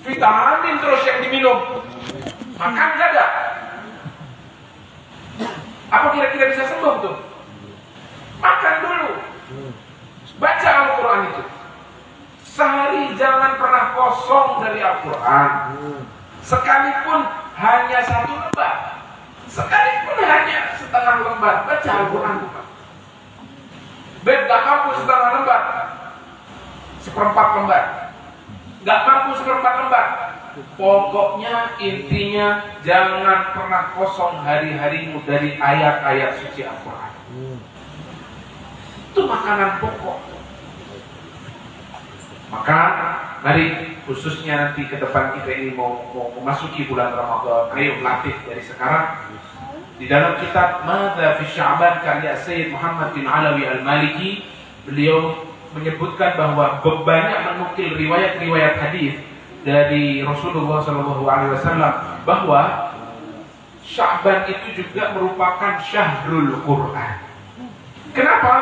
vitamin terus yang diminum. Makan nggak ada. Apa kira-kira bisa sembuh tuh? Makan dulu. Baca Al-Quran itu. Sehari jangan pernah kosong dari Al-Quran. Sekalipun hanya 1 lembar, sekalipun hanya setengah lembar, baca Al-Quran. Gak mampu setengah lembar, 1/4 lembar. Gak mampu 1/4 lembar. Pokoknya intinya jangan pernah kosong hari-harimu dari ayat-ayat suci Al-Quran. Itu makanan pokok. Maka mari khususnya nanti ke depan kita ini mau memasuki bulan Ramadan, ayo latih dari sekarang. Di dalam kitab Madza fi Sya'ban karya Sayyid Muhammad bin Alawi Al-Maliki, beliau menyebutkan bahwa banyak menukil riwayat-riwayat hadis dari Rasulullah SAW bahwa Sya'ban itu juga merupakan syahrul Quran. Kenapa?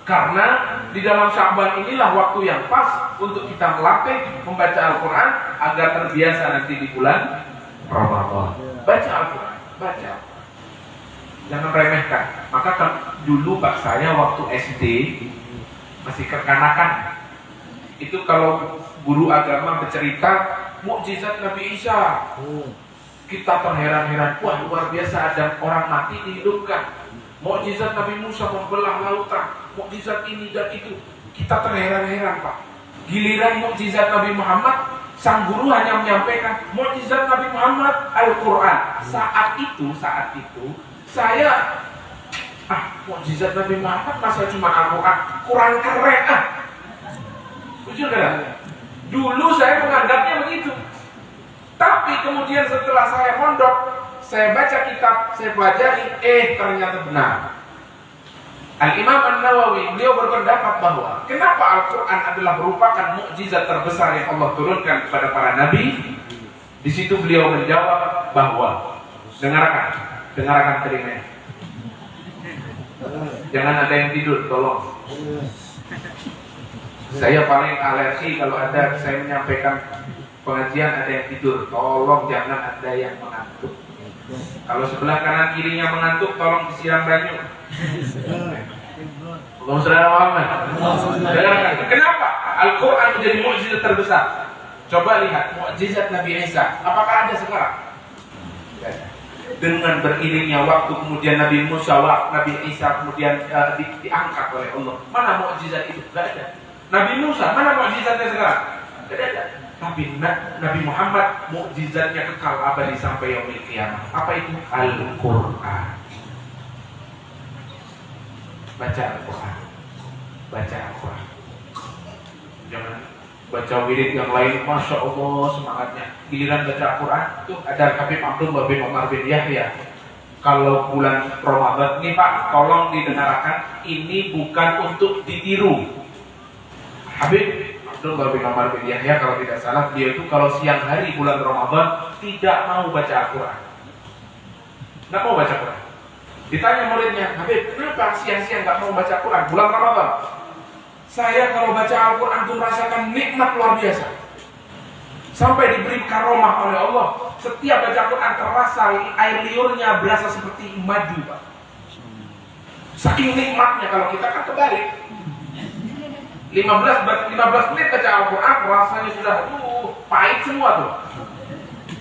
Karena di dalam Sya'ban inilah waktu yang pas untuk kita melatih membaca Al-Quran agar terbiasa nanti di bulan Ramadan. Baca Al-Quran, baca. Jangan remehkan. Maka dulu Pak saya waktu SD masih kekanakan, itu kalau guru agama bercerita mukjizat Nabi Isa, kita terheran-heran, wah luar biasa, ada orang mati dihidupkan. Mukjizat Nabi Musa membelah lautan, mukjizat ini dan itu, kita terheran-heran Pak. Giliran mukjizat Nabi Muhammad, sang guru hanya menyampaikan mukjizat Nabi Muhammad Al-Quran. Saat itu saya mukjizat Nabi Muhammad masa cuma Al-Quran, kurang keren Jujur kan? Dulu saya menganggapnya begitu. Tapi kemudian setelah saya mondok, saya baca kitab, saya pelajari, ternyata benar. Al-Imam An-Nawawi, beliau berpendapat bahwa kenapa Al-Quran adalah merupakan mukjizat terbesar yang Allah turunkan kepada para nabi. Di situ beliau menjawab bahwa dengarkan telinganya. Jangan ada yang tidur, tolong. Saya paling alergi kalau ada saya menyampaikan pengajian ada yang tidur, tolong jangan ada yang mengantuk. Kalau sebelah kanan kirinya mengantuk, tolong disiram banyu. Allahumma shalli ala Muhammad. Kenapa Al-Quran menjadi mukjizat terbesar? Coba lihat mukjizat Nabi Isa. Apakah ada sekarang? Dengan beriringnya waktu kemudian Nabi Musa, Nabi Isa kemudian diangkat oleh Allah. Mana mukjizat itu? Tidak ada. Nabi Musa, mana mukjizatnya sekarang? Tidak ada. Tapi Nabi Muhammad mukjizatnya kekal abadi sampai yaumil qiyamah. Apa itu? Al-Quran. Baca Al-Quran. Baca Al-Quran. Jangan baca wirid yang lain, Masya Allah semangatnya. Giliran baca Al-Quran, tuh ada Habib Abdullah bin Umar bin Yahya. Kalau bulan Ramadan ini Pak, tolong didengarkan, ini bukan untuk ditiru. Habib Abdullah bin Umar bin Yahya kalau tidak salah, dia itu kalau siang hari bulan Ramadan tidak mau baca Al-Quran. Nggak mau baca Quran. Ditanya muridnya, Habib, kenapa siang-siang nggak mau baca Quran bulan Ramadan? Saya kalau baca Al-Quran itu merasakan nikmat luar biasa. Sampai diberi karomah oleh Allah. Setiap baca Quran terasa air liurnya berasa seperti madu, Pak. Saking nikmatnya. Kalau kita kan kebalik. 15 menit baca Al-Quran rasanya sudah pahit semua tuh.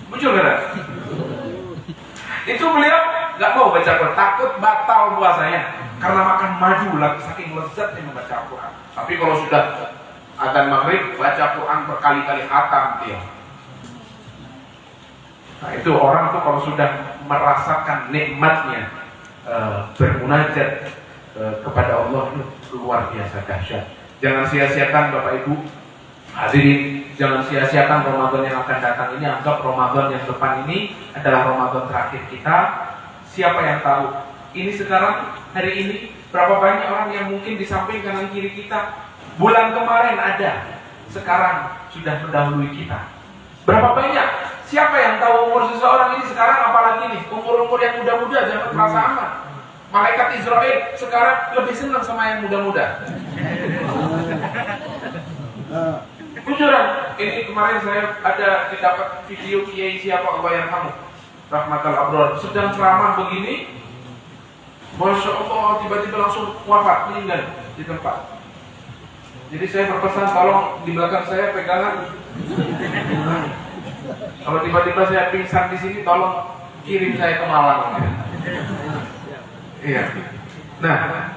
Muncul kan? Itu beliau nggak mau baca Quran, takut batal puasanya karena makan madu lagi saking lezatnya membaca Al-Quran. Tapi kalau sudah adzan maghrib baca Quran berkali-kali khatam dia. Nah itu orang tuh kalau sudah merasakan nikmatnya bermunajat kepada Allah itu luar biasa dahsyat. Jangan sia-siakan Bapak Ibu hadirin, jangan sia-siakan Ramadan yang akan datang ini. Anggap Ramadan yang depan ini adalah Ramadan terakhir kita. Siapa yang tahu? Ini sekarang, hari ini, berapa banyak orang yang mungkin di samping kanan kiri kita bulan kemarin ada, sekarang sudah mendahului kita. Berapa banyak? Siapa yang tahu umur seseorang ini sekarang, apalagi nih umur-umur yang muda-muda, jangan merasa aman. Malaikat Israel sekarang lebih senang sama yang muda-muda. Jujuran, ini kemarin saya ada didapat video kiai siapa Allah yang kamu Rahmatul Abror sedang ceramah begini, Masya Allah tiba-tiba langsung wafat, meninggal di tempat. Jadi saya berpesan tolong di belakang saya pegangan. Kalau tiba-tiba saya pingsan di sini, tolong kirim saya ke Malang. Iya. Nah,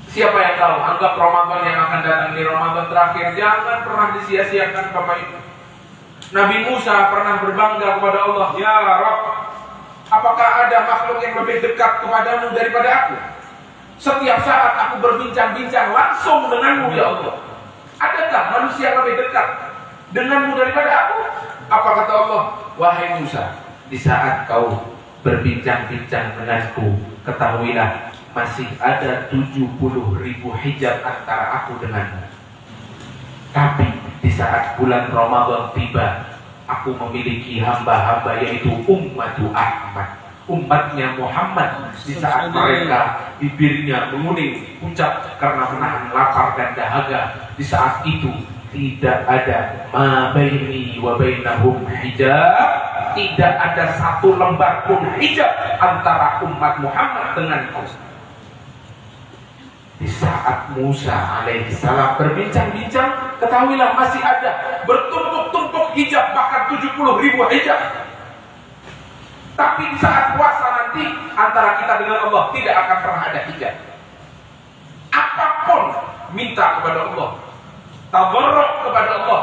siapa yang tahu? Anggap Ramadan yang akan datang di Ramadan terakhir. Jangan pernah disia-siakan Bapak Ibu. Nabi Musa pernah berbangga kepada Allah, Ya Rabb, apakah ada makhluk yang lebih dekat kepadamu daripada aku? Setiap saat aku berbincang-bincang langsung denganmu ya Allah. Adakah manusia yang lebih dekat denganmu daripada aku? Apa kata Allah? Wahai Musa, di saat kau berbincang-bincang denganku, ketahuilah masih ada 70.000 hijab antara aku denganmu. Tapi di saat bulan Ramadan tiba, aku memiliki hamba-hamba yaitu ummatu Ahmad, umatnya Muhammad. Di saat mereka bibirnya menguning pucat karena menahan lapar dan dahaga, di saat itu tidak ada ma baini wa bainahum hijab, tidak ada satu lembar pun hijab antara umat Muhammad dengan kau. Di saat Musa alaihissalam berbincang-bincang, ketahuilah masih ada bertumpuk-tumpuk hijab, bahkan 70.000 hijab. Tapi di saat puasa nanti antara kita dengan Allah tidak akan pernah ada hijab. Apapun minta kepada Allah, tabarruk kepada Allah,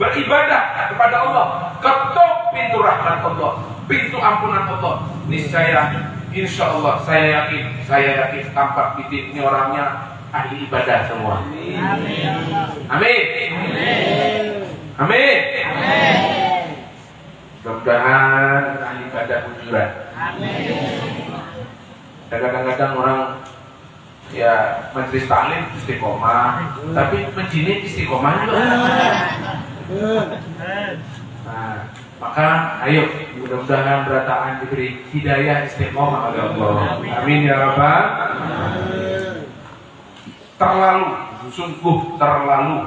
beribadah kepada Allah, ketuk pintu rahmat Allah, pintu ampunan Allah. Niscaya, insya Allah, saya yakin tampak titik ini orangnya ahli ibadah semua. Amin. Amin. Amin. Mudah-mudahan ahli ibadah bujuran. Kadang-kadang orang ya majelis taklim istiqomah, tapi menjinit istiqomah juga. Nah, maka ayo mudah-mudahan berataan diberi hidayah istiqomah oleh Allah. Amin ya Rabbal. Terlalu, sungguh terlalu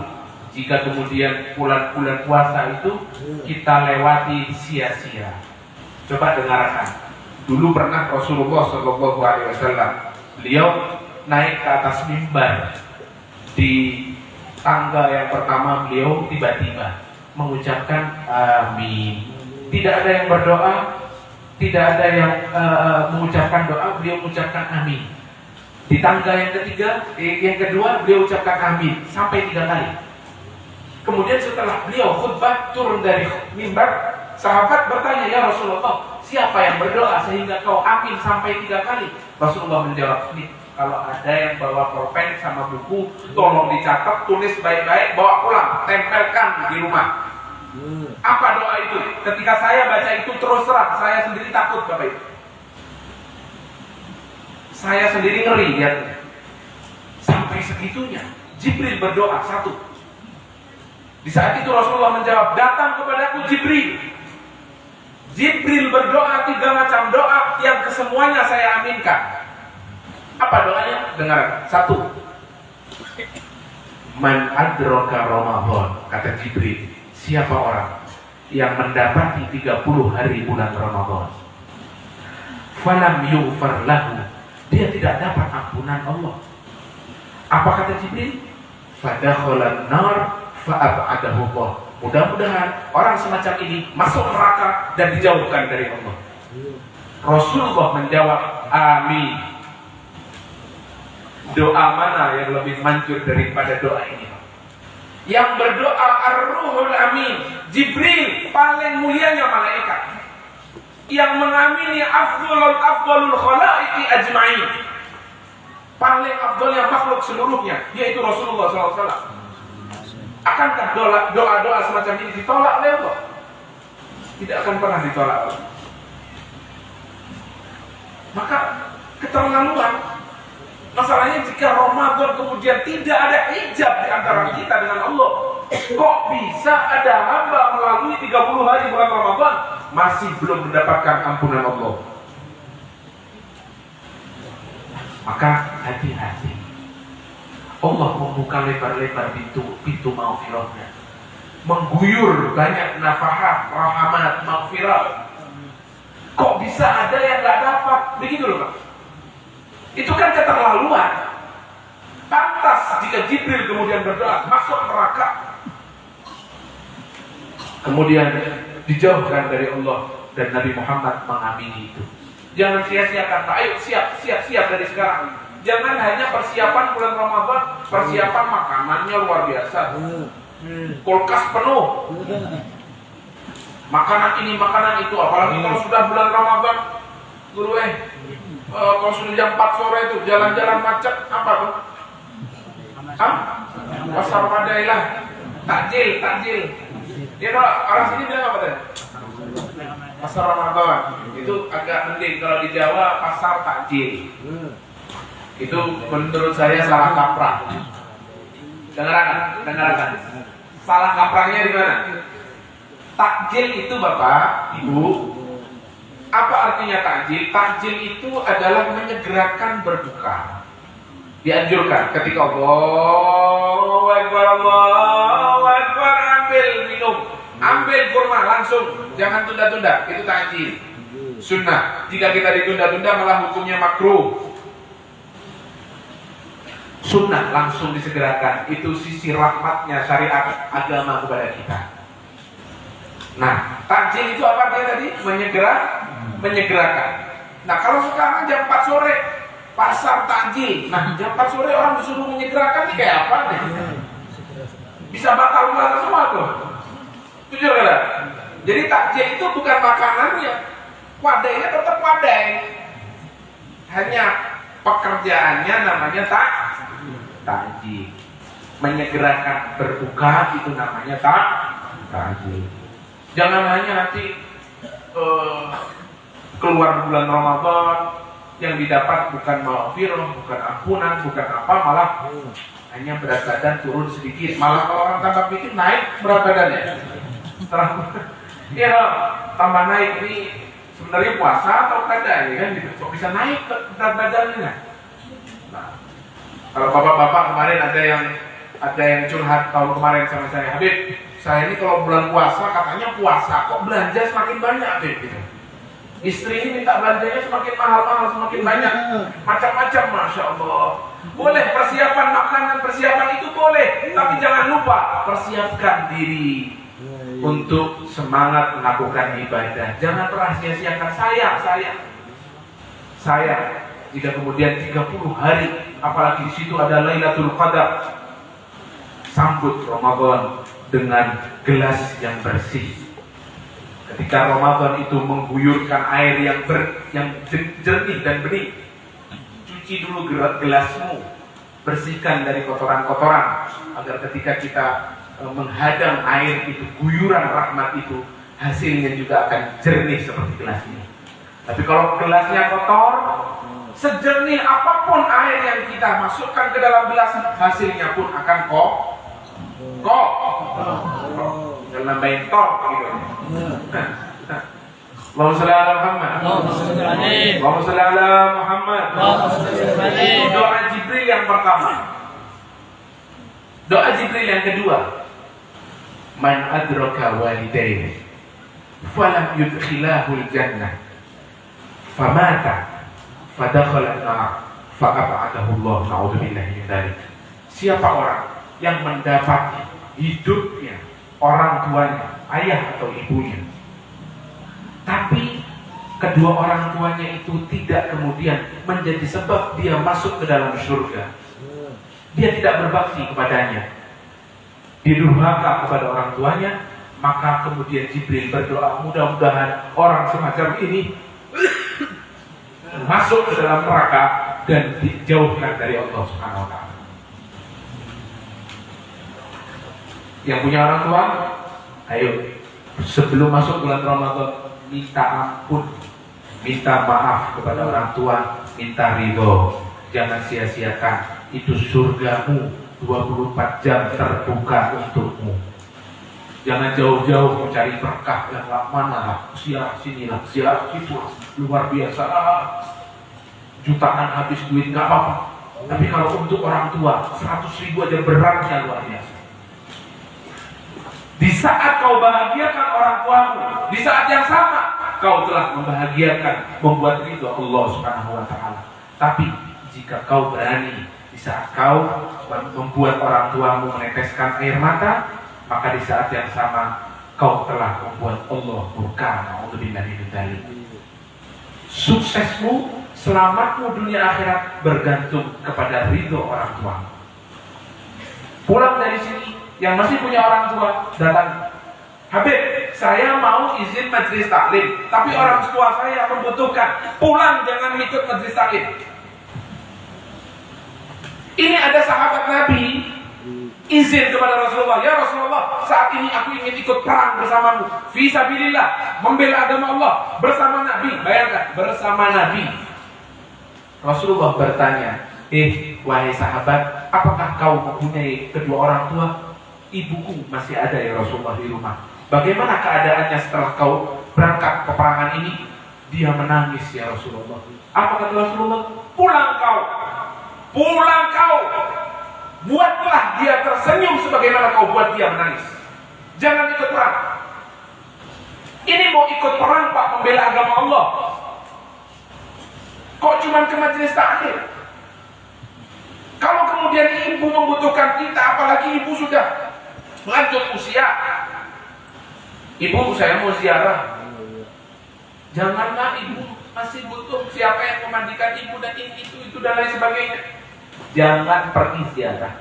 jika kemudian bulan-bulan puasa itu kita lewati sia-sia. Coba dengarkan. Dulu pernah Rasulullah SAW, beliau naik ke atas mimbar. Di tangga yang pertama beliau tiba-tiba mengucapkan amin. Tidak ada yang berdoa, tidak ada yang mengucapkan doa, beliau mengucapkan amin. Di tangga yang ketiga, yang kedua beliau ucapkan amin sampai 3 kali. Kemudian setelah beliau khutbah turun dari mimbar, sahabat bertanya, ya Rasulullah, siapa yang berdoa sehingga kau amin sampai 3 kali? Rasulullah menjawab, ini kalau ada yang bawa pulpen sama buku, tolong dicatat, tulis baik-baik, bawa pulang, tempelkan di rumah. Apa doa itu? Ketika saya baca itu terus terang, saya sendiri takut Bapak Ibu. Saya sendiri ngeri lihatnya. Sampai segitunya Jibril berdoa 1. Di saat itu Rasulullah menjawab, datang kepadaku Jibril. Jibril berdoa 3 macam doa yang kesemuanya saya aminkan. Apa doanya? Dengar. 1. Man adraka Ramadan, kata Jibril, siapa orang yang mendapati 30 hari bulan Ramadan, falam yughfar lahu, dia tidak dapat ampunan Allah. Apa kata Jibril? Fadakhalan nar fa'ab'adahu Allah. Mudah-mudahan orang semacam ini masuk neraka dan dijauhkan dari Allah. Rasulullah menjawab, amin. Doa mana yang lebih manjur daripada doa ini? Yang berdoa Ar-Ruhul Amin, Jibril, paling mulianya malaikat. Yang mengamini afdalul khalaiqi ajma'in, paling afdalnya makhluk seluruhnya, yaitu Rasulullah SAW. Akankah doa-doa semacam ini ditolak oleh Allah? Tidak akan pernah ditolak Allah. Maka keterlaluan. Masalahnya jika Ramadan kemudian tidak ada hijab di antara kita dengan Allah, kok bisa ada hamba melalui 30 hari bulan Ramadan masih belum mendapatkan ampunan Allah? Maka hati-hati. Allah membuka lebar-lebar pintu maghfirahnya. mengguyur banyak nafahat, rahmat, maghfirah. Kok bisa ada yang nggak dapat? Begitu loh Pak. Itu kan keterlaluan. Pantas jika Jibril kemudian berdoa masuk neraka, kemudian dijauhkan dari Allah, dan Nabi Muhammad mengamini itu. Jangan sia-siakan Pak. Ayo siap dari sekarang. Jangan hanya persiapan bulan Ramadan, persiapan makanannya luar biasa. Kulkas penuh. Makanan ini, makanan itu. Apalagi kalau sudah bulan Ramadan, guru kalau sudah jam 4 sore itu jalan-jalan macet, apa tuh? Pasar Madailah, takjil. Ya kalau orang sini bilang apa tadi? Pasar Ramadan. Itu agak mending. Kalau di Jawa pasar takjil. Itu menurut saya salah kaprah. Dengarkan. Salah kaprahnya di mana? Takjil itu Bapak, Ibu, apa artinya takjil? Takjil itu adalah menyegerakan berbuka. Dianjurkan ketika Allahu Akbar, ambil minum, ambil kurma langsung, jangan tunda-tunda. Itu takjil. Sunnah. Jika kita ditunda-tunda malah hukumnya makruh. Sunnah langsung disegerakan. Itu sisi rahmatnya syariat agama kepada kita. Nah, takjil itu apa dia tadi? Menyegerakan. Nah, kalau sekarang jam 4 sore pasar takjil. Nah, jam 4 sore orang disuruh menyegerakan, ini kayak apa nih? Bisa batal puasa semua tuh. Jujur kan? Jadi takjil itu bukan makanannya. Wadainya tetap wadai. Hanya pekerjaannya namanya takjil. Menyegerakan berbuka itu namanya takjil. Jangan hanya nanti keluar bulan Ramadan yang didapat bukan maghfirah, bukan ampunan, bukan apa, malah hanya berat badan turun sedikit. Malah kalau orang tambah pikir naik berat badannya. Ya tambah naik ini sebenarnya puasa atau kada ya kan gitu. Kok bisa naik berat badannya? Nah, kalau bapak-bapak kemarin ada yang curhat tahun kemarin sama saya, Habib, saya ini kalau bulan puasa katanya puasa kok belanja semakin banyak deh gitu. Istri ini minta belanjanya semakin mahal-mahal, semakin banyak, macam-macam, masya Allah. Boleh persiapan makanan, persiapan itu boleh, tapi jangan lupa persiapkan diri untuk semangat melakukan ibadah. Jangan pernah sia-siakan saya. Jika kemudian 30 hari, apalagi di situ ada Lailatul Qadar, sambut Ramadan dengan gelas yang bersih. Ketika Ramadan itu mengguyurkan air yang jernih dan bening, cuci dulu gelasmu, bersihkan dari kotoran-kotoran, agar ketika kita menghadang air itu, guyuran rahmat itu, hasilnya juga akan jernih seperti gelas ini. Tapi kalau gelasnya kotor, sejernih apapun air yang kita masukkan ke dalam gelas, hasilnya pun akan jangan nambahin tor gitu. Allahumma shalli ala Muhammad. Allahumma shalli ala Muhammad. Itu doa Jibril yang pertama. Doa Jibril yang kedua, man adraka walidayhi falam yudkhilahul jannah famata fadakhala an-nar fa'ab'adahu Allah, na'udzubillahi min dzalik. Siapa orang yang mendapati hidupnya orang tuanya, ayah atau ibunya, tapi kedua orang tuanya itu tidak kemudian menjadi sebab dia masuk ke dalam surga, dia tidak berbakti kepadanya, dia durhaka kepada orang tuanya, maka kemudian Jibril berdoa, mudah-mudahan orang semacam ini masuk ke dalam neraka dan dijauhkan dari Allah Subhanahu wa taala. Yang punya orang tua, ayo sebelum masuk bulan Ramadan minta ampun, minta maaf kepada orang tua, minta ridho. Jangan sia-siakan, itu surgamu 24 jam terbuka untukmu. Jangan jauh-jauh mencari berkah yang mana lah, siap sinilah, siap situ, luar biasa, jutaan habis duit nggak apa-apa. Tapi kalau untuk orang tua 100.000 aja beratnya luar biasa. Di saat kau bahagiakan orang tuamu, di saat yang sama kau telah membahagiakan, membuat ridho Allah Subhanahu wa taala. Tapi jika kau berani di saat kau membuat orang tuamu meneteskan air mata, maka di saat yang sama kau telah membuat Allah murka. Na'udzubillahi min dzalik. Suksesmu, selamatmu dunia akhirat bergantung kepada ridho orang tuamu. Pulang dari sini, yang masih punya orang tua datang, Habib, saya mau izin majelis taklim, tapi orang tua saya membutuhkan. Pulang, jangan ikut majelis taklim. Ini ada sahabat Nabi izin kepada Rasulullah, ya Rasulullah, saat ini aku ingin ikut perang bersamamu, fi sabilillah, membela agama Allah bersama Nabi. Bayangkan, bersama Nabi. Rasulullah bertanya, wahai sahabat, apakah kau mempunyai kedua orang tua? Ibuku masih ada ya Rasulullah di rumah. Bagaimana keadaannya setelah kau berangkat peperangan ini? Dia menangis ya Rasulullah. Apa kata Rasulullah? Pulang kau, pulang kau. Buatlah dia tersenyum sebagaimana kau buat dia menangis. Jangan ikut perang. Ini mau ikut perang Pak, membela agama Allah. Kok cuma ke majelis taklim? Kalau kemudian ibu membutuhkan kita, apalagi ibu sudah lanjut usia. Ibu, saya mau ziarah. Janganlah ibu masih butuh siapa yang memandikan ibu dan ini itu dan lain sebagainya. Jangan pergi ziarah.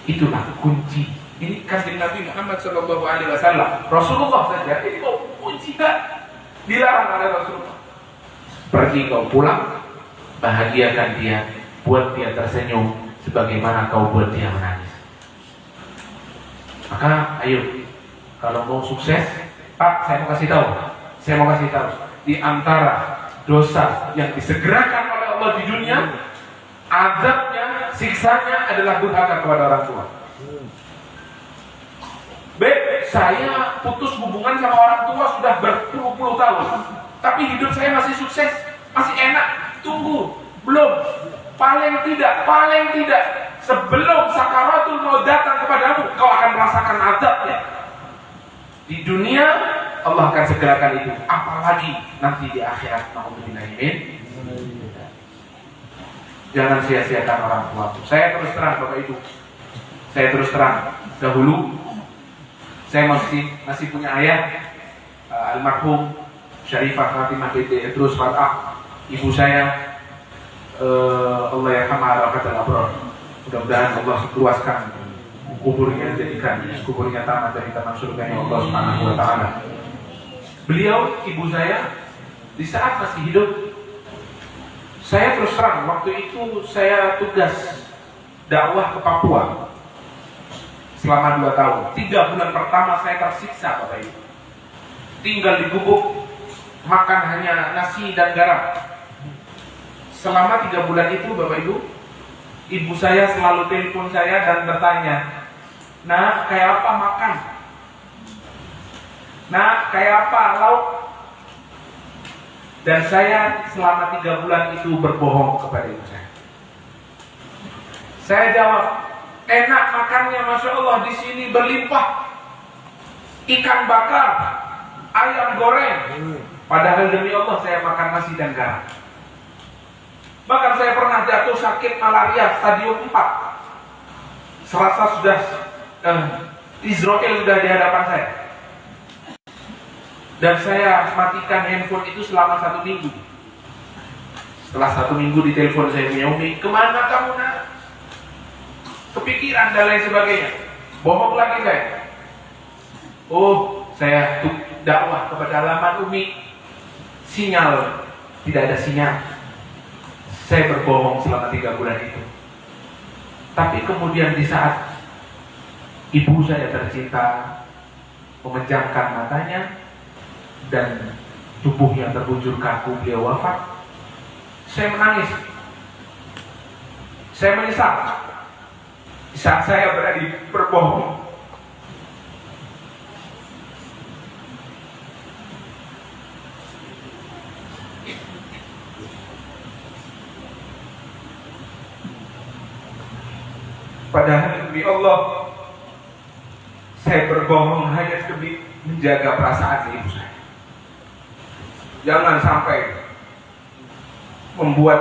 Itulah kunci. Ini kanjeng Nabi Muhammad SAW. Rasulullah saja ini kok kunci kan? Dilarang oleh Rasulullah. Pergi kau pulang, bahagiakan dia, buat dia tersenyum sebagaimana kau buat dia menangis. Maka ayo, kalau mau sukses, Pak, saya mau kasih tahu, di antara dosa yang disegerakan oleh Allah di dunia, azabnya, siksanya adalah durhaka kepada orang tua. Saya putus hubungan sama orang tua sudah berpuluh-puluh tahun, tapi hidup saya masih sukses, masih enak. Tunggu, belum. Paling tidak sebelum sakaratul maut datang kepadamu, kau akan merasakan azabnya. Di dunia Allah akan segerakan itu, apalagi nanti di akhirat. Jangan sia-siakan orang tua. Saya terus terang Bapak Ibu, dahulu saya masih punya ayah, almarhum Syarifah Fatimah binti Idrus Fatah. Ibu saya, Allah yarhamha rafatal abrar. Mudah-mudahan Allah luaskan kuburnya, jadikan kuburnya tamat dari taman surganya Allah Subhanahu wa taala. Beliau, ibu saya, di saat masih hidup, saya terus terang, waktu itu saya tugas dakwah ke Papua selama 2 tahun. 3 bulan pertama saya tersiksa Bapak Ibu. Tinggal di gubuk, makan hanya nasi dan garam. Selama 3 bulan itu Bapak Ibu, ibu saya selalu telepon saya dan bertanya, "Nah, kayak apa makan? Nah, kayak apa lauk?" Dan saya selama 3 bulan itu berbohong kepada ibu saya. Saya jawab, enak makannya, Masya Allah, di sini berlimpah. Ikan bakar, ayam goreng. Padahal demi Allah saya makan nasi dan garam. Bahkan saya pernah jatuh sakit malaria stadium 4. Serasa sudah Israel sudah di hadapan saya. Dan saya matikan handphone itu selama 1 minggu. Setelah 1 minggu ditelepon saya punya Umi, "Kemana kamu nak?" Kepikiran dan lain sebagainya. Bohong lagi saya. Oh, saya dakwah kepada halaman Umi. Sinyal, tidak ada sinyal. Saya berbohong selama 3 bulan itu. Tapi kemudian di saat ibu saya tercinta memejamkan matanya dan tubuhnya terbujur kaku, beliau wafat, saya menangis. Saya menyesal di saat saya berani berbohong. Padahal demi Saya berbohong hanya demi menjaga perasaan ibu saya. Jangan sampai membuat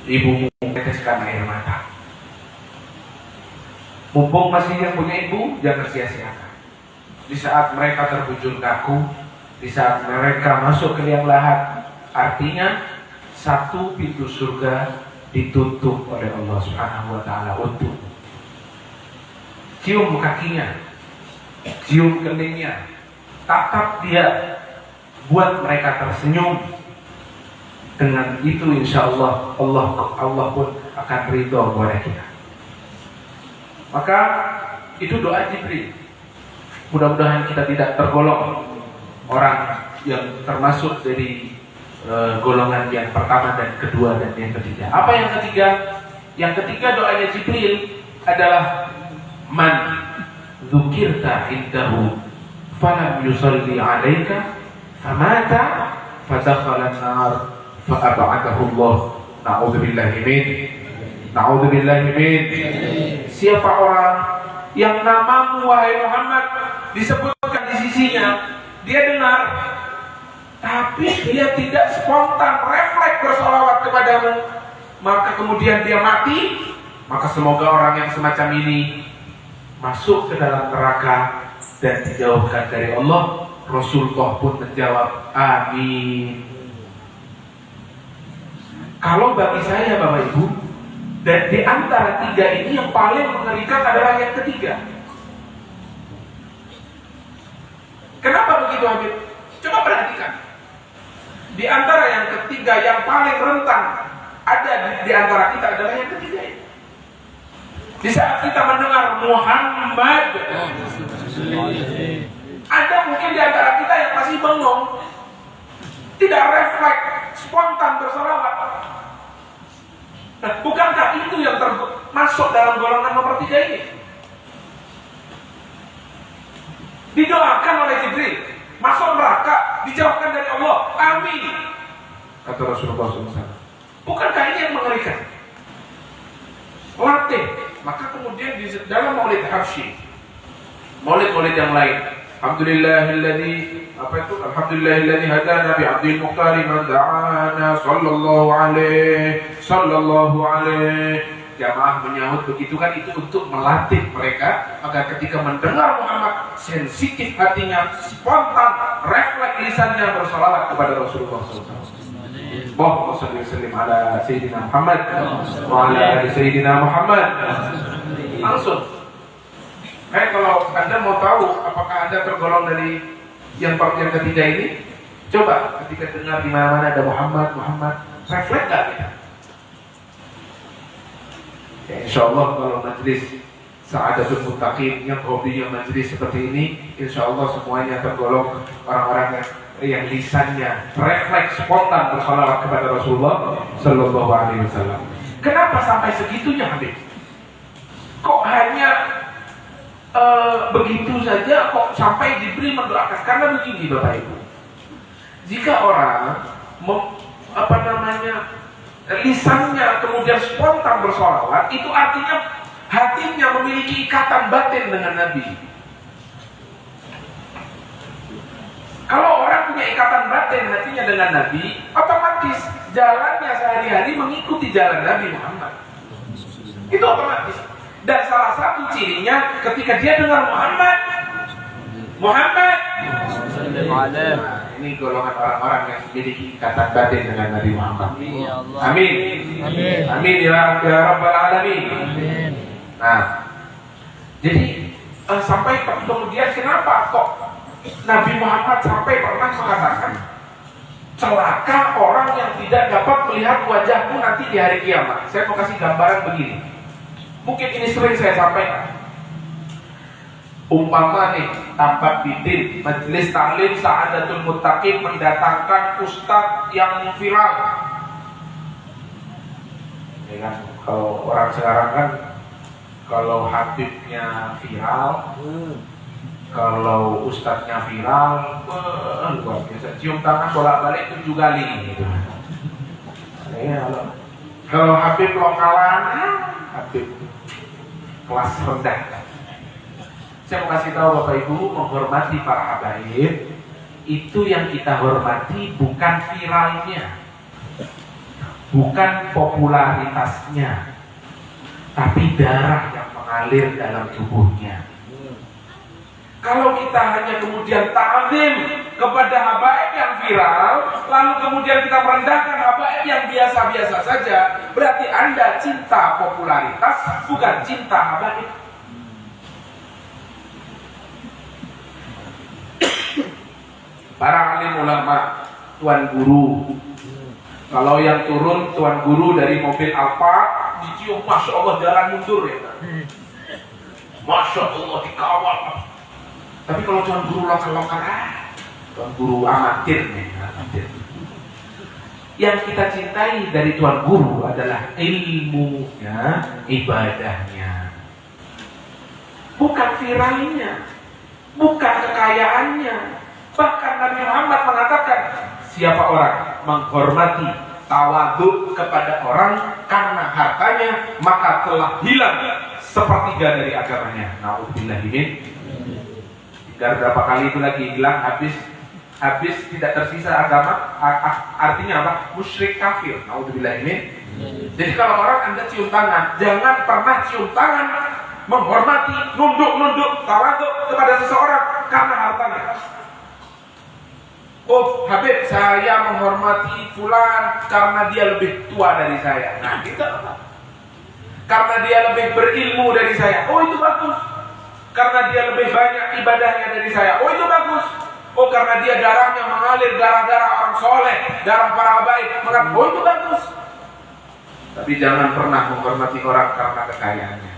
ibumu meneteskan air mata. Mumpung masih yang punya ibu, jangan sia-siakan. Di saat mereka terbujur kaku, di saat mereka masuk ke liang lahat, artinya satu pintu surga ditutup oleh Allah Subhanahu wa Ta'ala untuk cium kakinya, cium keningnya, tatap dia, buat mereka tersenyum. Dengan itu insya Allah Allah pun akan ridho kepada kita. Maka itu doa Jibril. Mudah-mudahan kita tidak tergolong orang yang termasuk dari golongan yang pertama dan kedua dan yang ketiga. Apa yang ketiga? Yang ketiga doanya Jibril adalah man dzukirta indahu falam yusalli 'alaika famata fadakhala an-nar fa'ab'adahu Allah. Na'udzubillahi min. Siapa orang yang namamu wahai Muhammad disebutkan di sisinya, dia dengar, tapi dia tidak spontan refleks bersolawat kepadamu, maka kemudian dia mati, maka semoga orang yang semacam ini masuk ke dalam neraka dan dijauhkan dari Allah. Rasulullah pun menjawab, amin. Kalau bagi saya Bapak Ibu, dan di antara tiga ini yang paling mengerikan adalah yang ketiga. Kenapa begitu Habib? Coba perhatikan. Di antara yang ketiga yang paling rentan ada di antara kita adalah yang ketiga ini. Di saat kita mendengar Muhammad, ada mungkin di antara kita yang masih bengong, tidak refleks, spontan bersolawat. Nah, bukankah itu yang masuk dalam golongan nomor 3 ini? Didoakan oleh Jibril, masuk neraka, dijauhkan dari Allah, amin, kata Rasulullah SAW. Bukankah ini yang mengerikan? Latih. Maka kemudian di dalam maulid Habsyi, maulid-maulid yang lain, Alhamdulillahilladzi hadana bi 'abdil muqtari man da'ana sallallahu alaihi. Jamaah menyahut begitu kan, itu untuk melatih mereka agar ketika mendengar Muhammad sensitif hatinya, spontan, refleks lisannya bersolawat kepada Rasulullah SAW. Allahumma shalli wa sallim ala Sayyidina Muhammad wa ala ali Sayyidina Muhammad. Langsung. Kalau Anda mau tahu apakah Anda tergolong dari yang ketiga ini, coba ketika dengar di mana-mana ada Muhammad, refleks nggak kita? Ya, insya Allah kalau majelis Sa'adatul Muttaqin yang hobinya majelis seperti ini, insya Allah semuanya tergolong orang-orang yang lisannya refleks spontan bersolawat kepada Rasulullah Sallallahu Alaihi Wasallam. Kenapa sampai segitunya Habib? Kok hanya begitu saja, kok sampai Jibril mendoakan? Karena begini Bapak Ibu, jika orang lisannya kemudian spontan bersolawat, itu artinya hatinya memiliki ikatan batin dengan Nabi. Kalau orang punya ikatan batin hatinya dengan Nabi, otomatis jalannya sehari-hari mengikuti jalan Nabi Muhammad. Itu otomatis. Dan salah satu cirinya ketika dia dengar Muhammad, nah, ini golongan orang-orang yang memiliki ikatan batin dengan Nabi Muhammad. Amin. Amin ya Rabbal Alamin. Nah, jadi sampai kemudian kenapa kok Nabi Muhammad sampai pernah mengatakan, celaka orang yang tidak dapat melihat wajahku nanti di hari kiamat. Saya mau kasih gambaran begini. Mungkin ini sering saya sampaikan. Umpama nih, tampak bidin majelis taklim Sa'adatul Muttaqin mendatangkan ustadz yang viral. Ya kan, kalau orang sekarang kan, kalau habibnya viral, kalau ustadznya viral, luar biasa. Cium tangan bolak-balik 7 kali gitu. Ya, kalau habib lokalan, habib kelas rendah. Saya mau kasih tahu Bapak Ibu, menghormati para habaib itu yang kita hormati bukan viralnya, bukan popularitasnya, tapi darah yang mengalir dalam tubuhnya. Kalau kita hanya kemudian ta'zim kepada habaib yang viral, lalu kemudian kita merendahkan habaib yang biasa-biasa saja, berarti Anda cinta popularitas, bukan cinta habaib. Para alim ulama, tuan guru, kalau yang turun tuan guru dari mobil Alphard, dicium, masya Allah jalan mundur ya, masya Allah dikawal. Tapi kalau tuan guru lokal-lokal, tuan guru amatir nih, amatir. Yang kita cintai dari tuan guru adalah ilmunya, ibadahnya, bukan viralnya, bukan kekayaannya. Bahkan Nabi Muhammad mengatakan, siapa orang menghormati tawadhu kepada orang karena hartanya, maka telah hilang sepertiga dari agamanya. Nauzubillahi. Tinggal berapa kali itu lagi hilang, habis tidak tersisa agama. Artinya apa? Musyrik kafir. Nauzubillahi. Jadi kalau orang Anda cium tangan, jangan pernah cium tangan menghormati, nunduk tawadhu kepada seseorang karena hartanya. Oh Habib, saya menghormati fulan karena dia lebih tua dari saya. Nah itu apa? Karena dia lebih berilmu dari saya. Oh itu bagus. Karena dia lebih banyak ibadahnya dari saya. Oh itu bagus. Oh karena dia darahnya mengalir, darah-darah orang soleh, darah para habaib. Oh itu bagus. Tapi jangan pernah menghormati orang karena kekayaannya.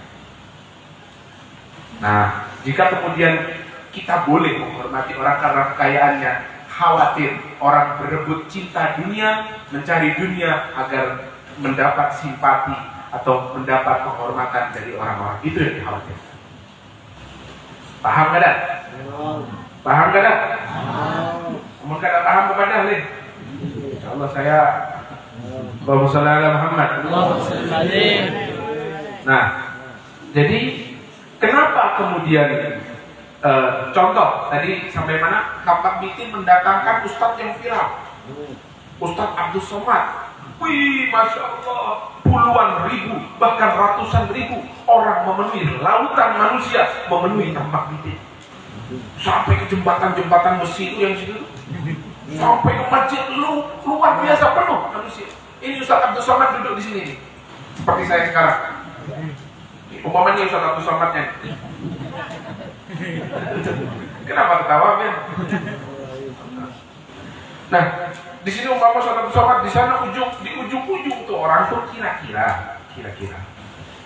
Nah, jika kemudian kita boleh menghormati orang karena kekayaannya, khawatir orang berebut cinta dunia, mencari dunia agar mendapat simpati atau mendapat penghormatan dari orang-orang. Itu yang dikhawatirkan. Paham gak dah? Paham gak dah? Kamu gak paham kepada Lin? Insyaallah saya Allahumma shalli ala Muhammad. Nah, jadi kenapa kemudian contoh tadi sampai mana? Kapak Bitin mendatangkan ustadz yang viral, Ustadz Abdul Somad. Wih, masya Allah, puluhan ribu bahkan ratusan ribu orang memenuhi lautan manusia, memenuhi Kapak Bitin sampai ke jembatan-jembatan besi itu yang situ, sampai ke masjid luar biasa penuh manusia. Ini Ustadz Abdul Somad duduk di sini nih, seperti saya sekarang. Umpamanya Ustadz Abdul Somadnya. Kenapa ketawa, Ben? Nah, di sini umpama Ustadz Somad, di sana di ujung-ujung tuh orang tuh kira-kira.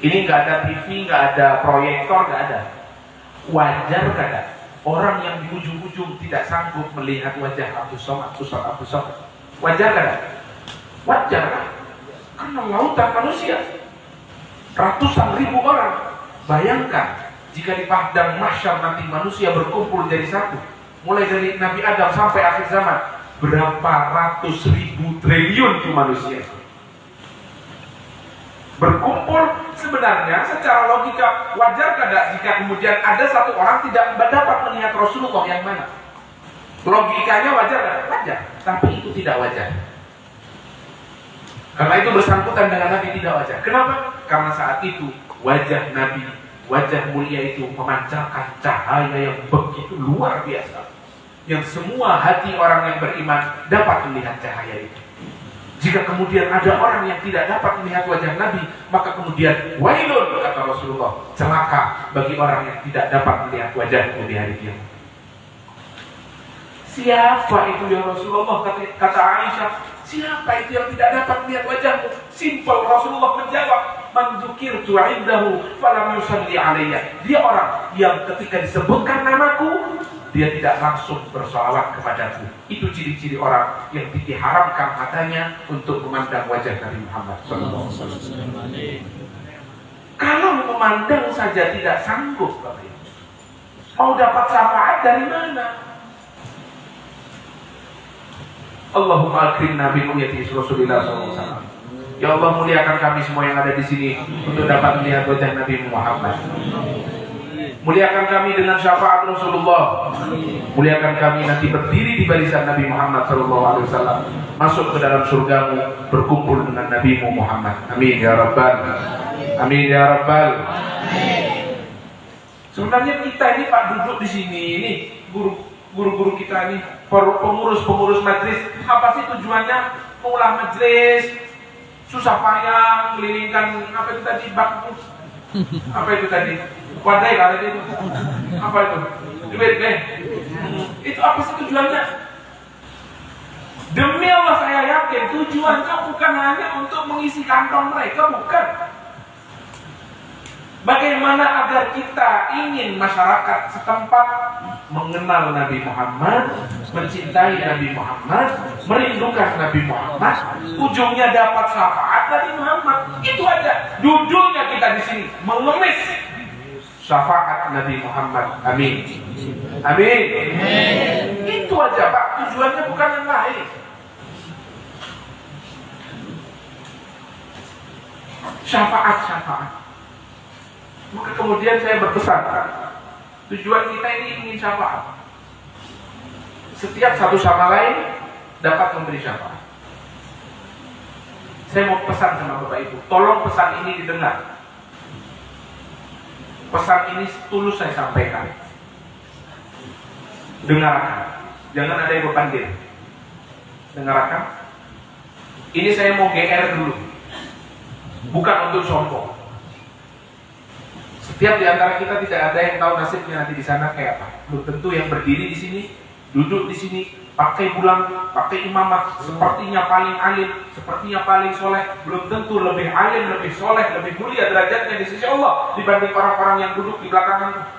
Ini nggak ada TV, nggak ada proyektor, nggak ada. Wajar nggak ada? Orang yang di ujung-ujung tidak sanggup melihat wajah Abdul Somad, Ustadz Abdul Somad. Wajar nggak ada? Wajar kan? Karena lautan manusia, ratusan ribu orang. Bayangkan jika di padang mahsyar nanti manusia berkumpul jadi satu, mulai dari Nabi Adam sampai akhir zaman, berapa ratus ribu triliun tuh manusia berkumpul. Sebenarnya secara logika wajar tidak jika kemudian ada satu orang tidak dapat melihat Rasulullah yang mana? Logikanya wajar tidak? Wajar, tapi itu tidak wajar. Karena itu bersangkutan dengan Nabi tidak wajar. Kenapa? Karena saat itu wajah Nabi, wajah mulia itu memancarkan cahaya yang begitu luar biasa, yang semua hati orang yang beriman dapat melihat cahaya itu. Jika kemudian ada orang yang tidak dapat melihat wajah Nabi, maka kemudian wailun, kata Rasulullah, celaka bagi orang yang tidak dapat melihat wajahmu di hari kiamat. Siapa itu ya Rasulullah? Kata Aisyah, siapa itu yang tidak dapat melihat wajahmu? Simpel, Rasulullah menjawab, man dzukirtu indahu falam yusalli alayya. Dia orang yang ketika disebutkan namaku, dia tidak langsung bersolawat kepadaku. Itu ciri-ciri orang yang diharamkan matanya untuk memandang wajah Nabi Muhammad SAW. Kalau memandang saja tidak sanggup, mau dapat syafaat dari mana? Allahumma akrimna bi ru'yati Rasulillah SAW. Ya Allah, muliakan kami semua yang ada di sini untuk dapat melihat wajah Nabi Muhammad. Muliakan kami dengan syafaat Rasulullah. Muliakan kami nanti berdiri di barisan Nabi Muhammad SAW, masuk ke dalam surgamu, berkumpul dengan Nabimu Muhammad. Amin ya Rabbal. Amin ya Rabbal. Sebenarnya kita ini Pak duduk di sini, ini guru-guru kita ini, pengurus majelis, apa sih tujuannya? Mengulah majelis, susah payah, melilingkan apa itu tadi, bak, apa itu tadi, wadai lah tadi itu, apa itu, duit deh, itu apa sih tujuannya? Demi Allah saya yakin tujuannya bukan hanya untuk mengisi kantong mereka, bukan. Bagaimana agar kita ingin masyarakat setempat mengenal Nabi Muhammad, mencintai Nabi Muhammad, merindukan Nabi Muhammad, ujungnya dapat syafaat Nabi Muhammad. Itu aja judulnya kita di sini, mengemis syafaat Nabi Muhammad. Amin. Amin. Itu aja Pak, tujuannya bukan yang lain. Syafaat. Maka kemudian saya berpesan, tujuan kita ini ingin syafaat. Setiap satu sama lain dapat memberi syafaat. Saya mau pesan sama Bapak Ibu, tolong pesan ini didengar. Pesan ini tulus saya sampaikan. Dengarkan, jangan ada yang berpandir. Dengarkan. Ini saya mau GR dulu, bukan untuk sombong. Setiap di antara kita tidak ada yang tahu nasibnya nanti di sana kayak apa. Belum tentu yang berdiri di sini, duduk di sini, pakai bulan, pakai imamah, sepertinya paling alim, sepertinya paling soleh, belum tentu lebih alim, lebih soleh, lebih mulia derajatnya di sisi Allah dibanding orang-orang yang duduk di belakang.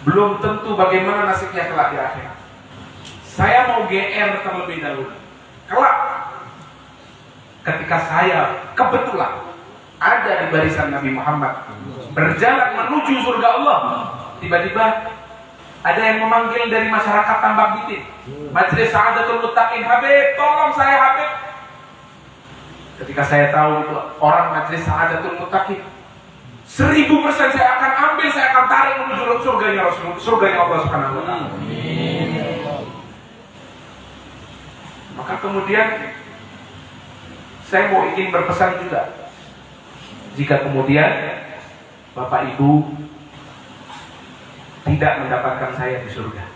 Belum tentu bagaimana nasibnya kelak di akhirat. Saya mau GR terlebih dahulu. Kelak, ketika saya kebetulan ada di barisan Nabi Muhammad berjalan menuju surga Allah, tiba-tiba ada yang memanggil dari masyarakat Tambak Bitin, Majelis Sa'adatul Muttaqin, Habib, tolong saya Habib. Ketika saya tahu itu orang Majelis Sa'adatul Muttaqin, 1000% saya akan ambil, saya akan tarik menuju surganya Rasulullah, surganya Allah Subhanahu wa Ta'ala. Maka kemudian saya mau ingin berpesan juga, jika kemudian Bapak Ibu tidak mendapatkan saya di surga,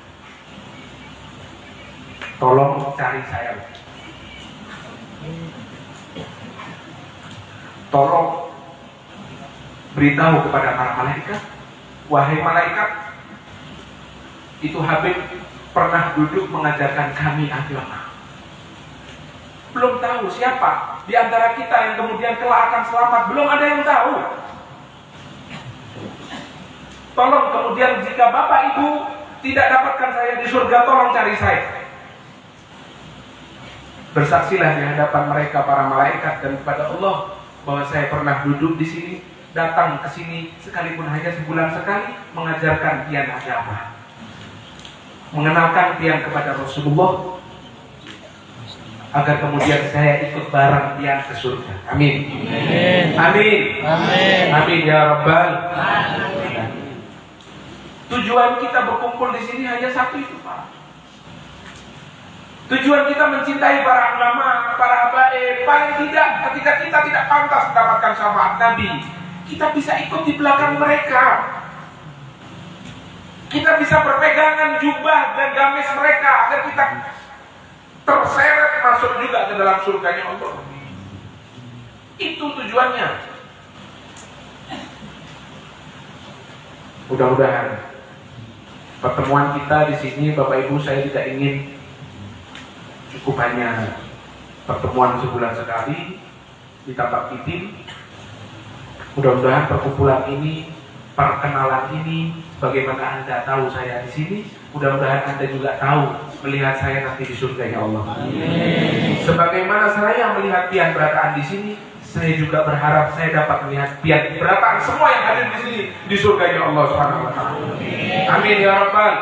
tolong cari saya. Tolong beritahu kepada para malaikat, wahai malaikat, itu Habib pernah duduk mengajarkan kami agama. Belum tahu siapa di antara kita yang kemudian kelak akan selamat, belum ada yang tahu. Tolong kemudian jika Bapak Ibu tidak dapatkan saya di surga, tolong cari saya. Bersaksilah di hadapan mereka para malaikat dan kepada Allah bahwa saya pernah duduk di sini, datang ke sini sekalipun hanya sebulan sekali, mengajarkan pian agama, mengenalkan pian kepada Rasulullah, agar kemudian saya ikut bareng pian ke surga. Amin. Amin. Amin. Amin ya Rabbal. Tujuan kita berkumpul di sini hanya satu itu, Pak. Tujuan kita mencintai para ulama, para habaib. Paling tidak ketika kita tidak pantas mendapatkan syafaat Nabi, kita bisa ikut di belakang mereka. Kita bisa berpegangan jubah dan gamis mereka agar kita terseret masuk juga ke dalam surganya Allah. Itu tujuannya. Mudah-mudahan pertemuan kita di sini, Bapak Ibu, saya tidak ingin cukup hanya pertemuan sebulan sekali di Tambak Bitin. Mudah-mudahan perkumpulan ini, perkenalan ini, bagaimana Anda tahu saya di sini, mudah-mudahan Anda juga tahu melihat saya nanti di surganya Allah. Sebagaimana saya melihat pian berataan di sini, saya juga berharap saya dapat melihat pian berataan semua yang hadir di sini di surganya Allah Subhanahu wa Ta'ala. Amin ya Rabbal.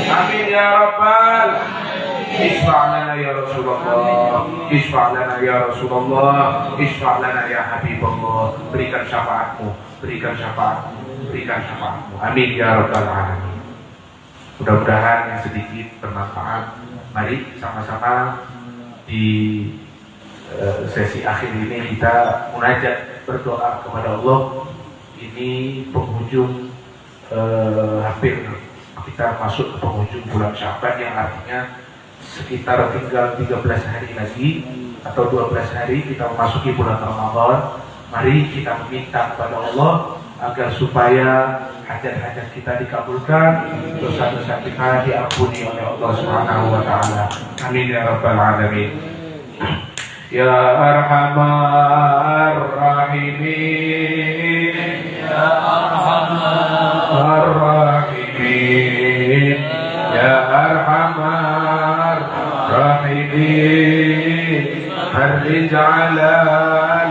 Amin ya Rabbal. Isfa'lana ya Rasulullah, Isfa'lana ya Rasulullah, Isfa'lana ya Habibullah. Berikan syafaatmu, berikan syafaatmu. berikan syafaatmu. Amin ya rabbal alamin. Mudah-mudahan yang sedikit bermanfaat. Mari sama-sama di sesi akhir ini kita munajat berdoa kepada Allah. Ini penghujung hampir kita masuk ke penghujung bulan Sya'ban, yang artinya sekitar tinggal 13 hari lagi atau 12 hari kita memasuki bulan Ramadan. Mari kita meminta kepada Allah agar supaya hajat-hajat kita dikabulkan, dosa-dosa kita diampuni oleh Allah Subhanahu wa taala. Amin ya rabbal alamin. Ya Arhamar Rahimin, Ya Arhamar Rahimin, Ya Arhamar Rahimin, Farij 'alal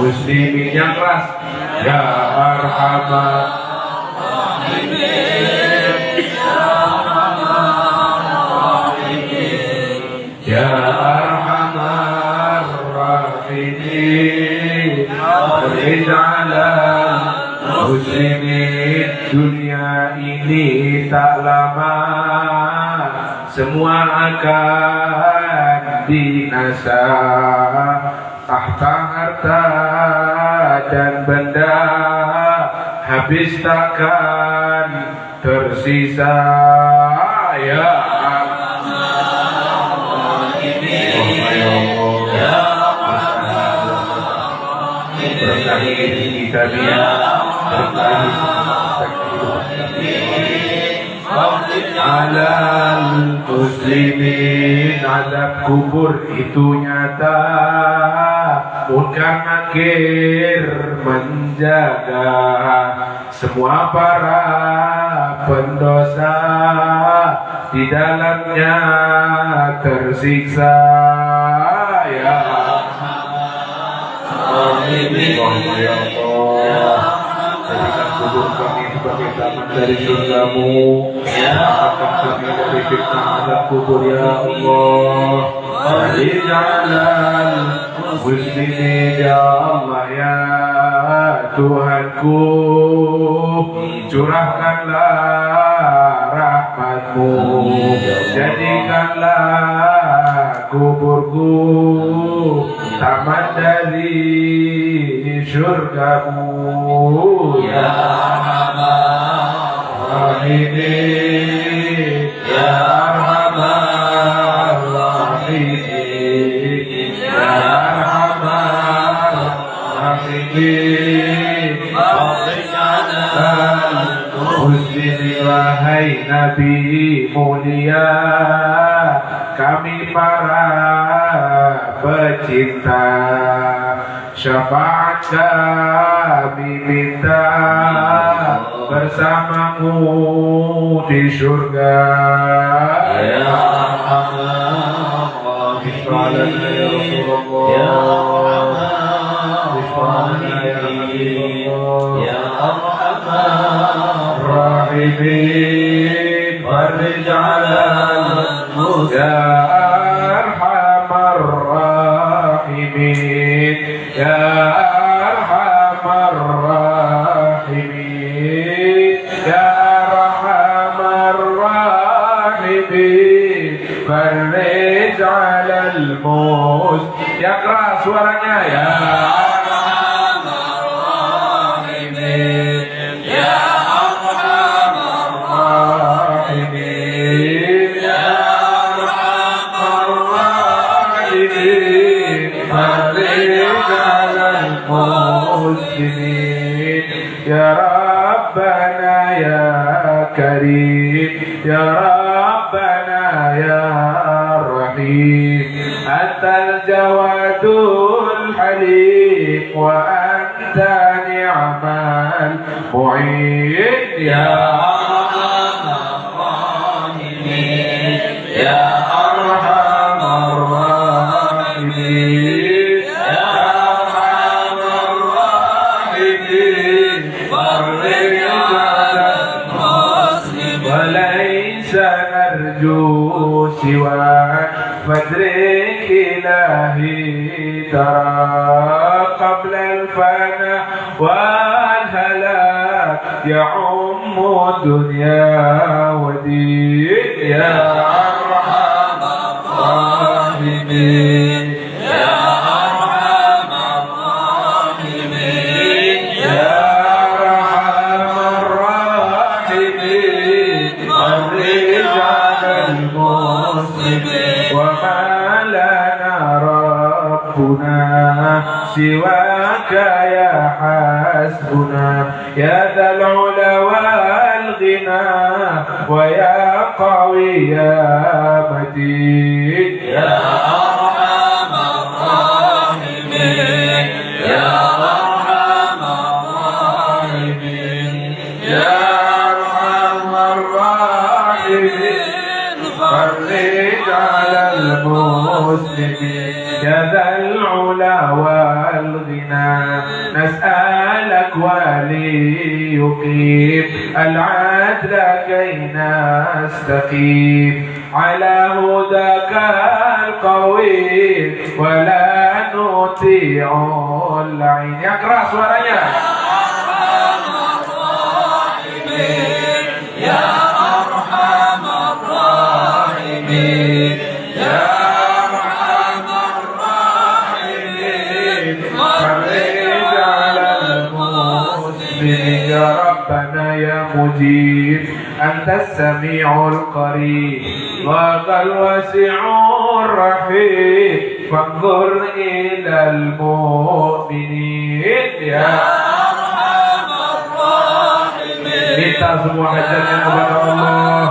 muslimin. Yang keras, Ya Arhamar Rahimin, Ya Arhamar Rahimin, Farij 'alal muslimin. Dunia ini tak lama, semua akan binasa. Tahta harta dan benda habis takkan tersisa. Ya Allah ini, berkahi kita dia, berkahi alal muslimin. Azab kubur itu nyata, munkar nakir menjaga semua para pendosa, di dalamnya tersiksa. Ya Amin. Ya Allah, jadikan kubur kami sebagai taman dari surgamu, selamatkan kami dari fitnah azab kubur ya Allah. Farij 'alal muslimin ya Allah, ya Tuhanku, curahkanlah rahmatmu, jadikanlah kuburku taman dari surgamu. Ya Arhamar Rahimin, Ya Arhamar Rahimin, Ya Arhamar Rahimin, Farij 'alal muslimin. Wahai Nabi mulia, kami para pecinta, syafaat kami minta bersamamu di surga. Ya Allah, bismillah ya Rasulullah, ya bismillah ya Habibullah, ya Arhamar Rahimin, Farij 'alal muslimin, Ya Arhamar Rahimin, Ya Arhamar Rahimin, Farij 'alal muslimin. Ya keras suaranya, ya Arhamar Rahimin, Ya Arhamar Rahimin, Ya Arhamar Rahimin, Farij 'alal muslimin. Ya Rabbana ya Karim, Ya Rabbana ya Rahim, Antal Jawadul Halim, wa anta ni'mal mu'in. Ya Arhamar Rahimin, Ya Arhamar Rahimin, Ya Arhamar Rahimin, Farij 'alal muslimin. Walaysa narju siwak, fadrik ilahi tara qabla al-fana wal halak, يعم الدنيا ودين يا أرحم الراحمين يا أرحم الراحمين يا أرحم الراحمين فرج على المسلمين وما لنا ربنا سواك يا حسبنا يا ذا العلا والغنى ويا قوي يا متين يا أرحم الراحمين يا أرحم الراحمين يا أرحم الراحمين فرج على المسلمين يا ذا العلا والغنى نسألك وليقيم العدل كي نستقيم على هداك القويم ولا نطيع اللعين يا keras suaranya يا أرحم الراحمين يا يا ربنا يا مجيب أنت السميع القريب وأنت الواسع الرحيم فانظر إلى المؤمنين يا أرحم الراحمين. Kita semua hajatnya kepada Allah.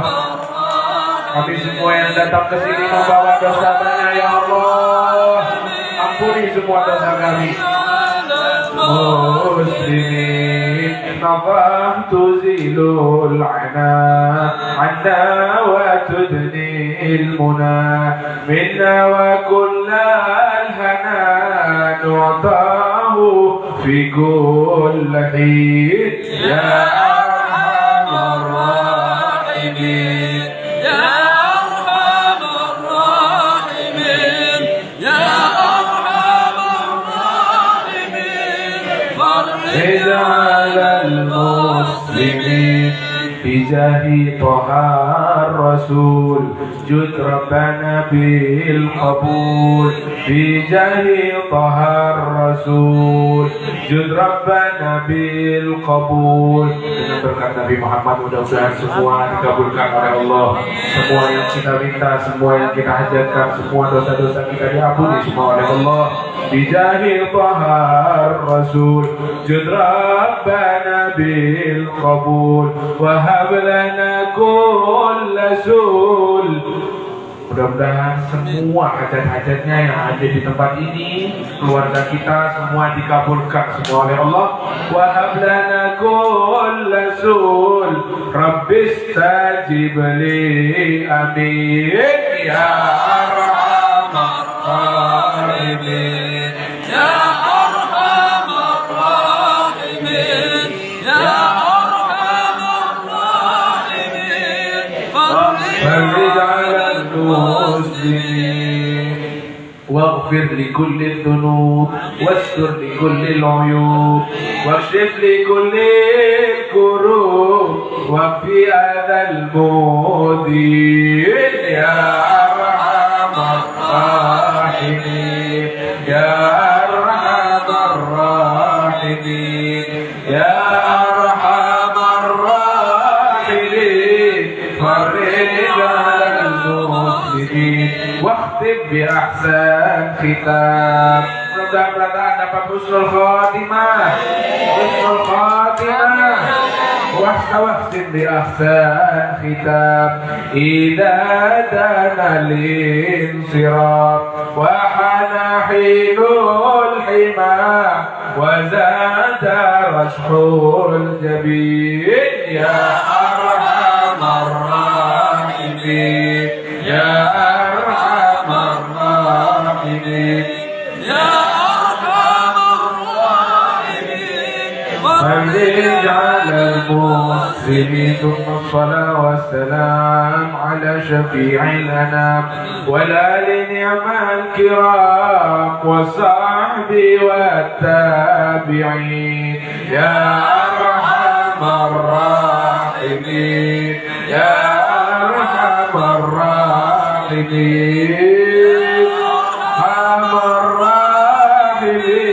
Kami semua yang datang ke sini membawa dosa-dosanya ya Allah. Ampuni semua dosa kami. مسلمين نظرت تزيل العنى عنا وتدني المنى منا وكل الهنا نعطاه في كل حين يا أرحم الراحمين يا أرحم الراحمين يا على المسلمين بجاه طه الرسول جد ربنا بالقبول بجاه طه الرسول جد ربنا بالقبول. Dengan berkat Nabi Muhammad mudah-mudahan semua dikabulkan oleh Allah. Semua yang kita minta, semua yang kita hajatkan, semua dosa-dosa kita diampuni semua oleh Allah. Bijahi Thahar Rasul Jud Rabbana bil Qabul Wahab lana kulla sul. Mudah-mudahan semua hajat-hajatnya yang ada di tempat ini, keluarga kita semua dikabulkan semua oleh Allah. Wahab lana kulla sul Rabbis tajib li amin ya arhamar rahimin. واغفر لكل الذنوب واستر لكل العيوب واكشف لكل الكروب وفي هذا المذيب يا أرحم الراحمين يا أرحم الراحمين يا أرحم الراحمين فرج على المسلمين واختم بأحسن ختام. Mudah-mudahan dapat husnul khatimah, husnul khatimah. واحسن بأحسن ختام إذا دنا الانصراف وحان حين الحمى وزاد رشح الجبين يا أرحم الراحمين يا أرحم الراحمين يا أرحم الراحمين فرج على المسلمين ثم الصلاة والسلام على شفيع الأنام والآل نعم الكرام والصحب والتابعين يا أرحم arhamar rahimin ya arhamar rahimin arhamar rahimin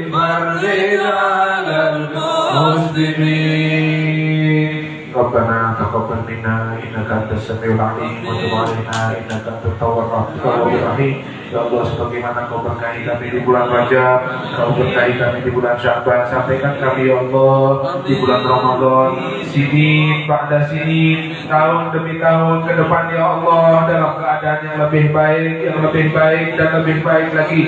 marzinal muslimin. Rabbana taqabbal minna innaka antas samiul alim wa tub 'alaina innaka antat tawwabur rahim. Ya Allah, sebagaimana Kau berkahi kami di bulan Rajab, Kau berkahi kami di bulan Sya'ban, sampaikan kami ya Allah di bulan Ramadan, sini ba'da sini, tahun demi tahun ke depan ya Allah, dalam keadaan yang lebih baik dan lebih baik lagi.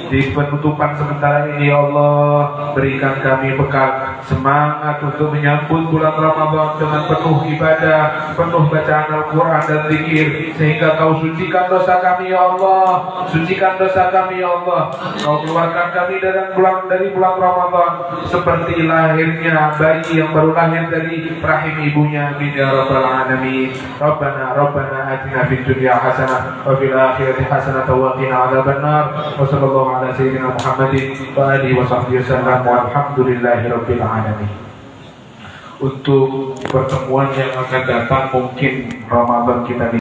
Di penutupan sementara ini ya Allah, berikan kami bekal semangat untuk menyambut bulan Ramadan dengan penuh ibadah, penuh bacaan Al-Quran dan zikir, sehingga Kau sucikan dosa kami ya Allah, sucikan dosa kami ya Allah. Kau keluarkan kami dari bulan Ramadan seperti lahirnya bayi yang baru lahir dari rahim ibunya. Amin ya rabbal alamin. Rabbana atina fid dunya hasanah wa fil akhirati hasanah wa qina adzabannar. Wa sallallahu ala sayyidina Muhammadin wa alihi wa sahbihi wasallam walhamdulillahirabbil alamin. Untuk pertemuan yang akan datang mungkin Ramadan kita